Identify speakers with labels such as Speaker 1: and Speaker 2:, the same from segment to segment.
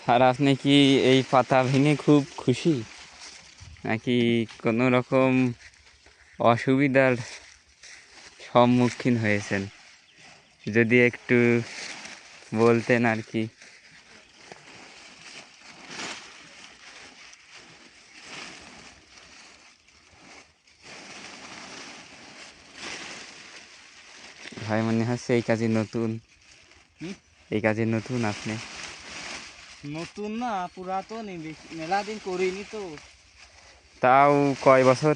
Speaker 1: Sir, আপনি কি এই পাতা ভেঙে খুব খুশি, নাকি কোনো রকম অসুবিধার সম্মুখীন হয়েছেন? যদি একটু বলতেন আর কি। ভাই, মনে হচ্ছে এই কাজে নতুন। এই কাজে নতুন আপনি?
Speaker 2: নতুন না, পুরাতনই, মেলা দিন করিনি তো।
Speaker 1: তাও কয় বছর?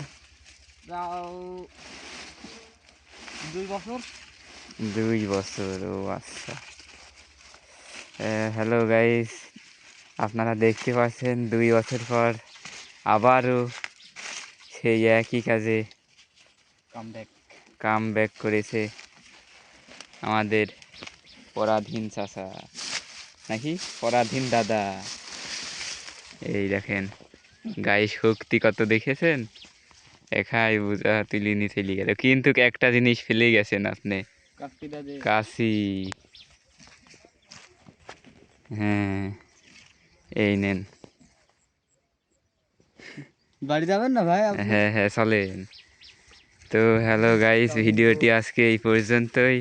Speaker 2: তাও 2 বছর।
Speaker 1: 2 বছর, ও আচ্ছা। হ্যালো গাইস, আপনারা দেখতে পাচ্ছেন 2 বছর পর আবারও সেই একই কাজে কাম ব্যাক করেছে আমাদের পরাধীন চাচা, নাকি পরাধীন দাদা। এই দেখেন গায়ে শক্তি কত, দেখেছেন? একাই বুঝা তুলিনি চলে গেল, কিন্তু একটা জিনিস ফেলে গেছেন আপনি, কাশি। হ্যাঁ, এই নেন।
Speaker 2: বাড়ি যাবেন না ভাই আপনি?
Speaker 1: হ্যাঁ হ্যাঁ, চলেন। তো হ্যালো গাইস, ভিডিওটি আজকে এই পর্যন্তই।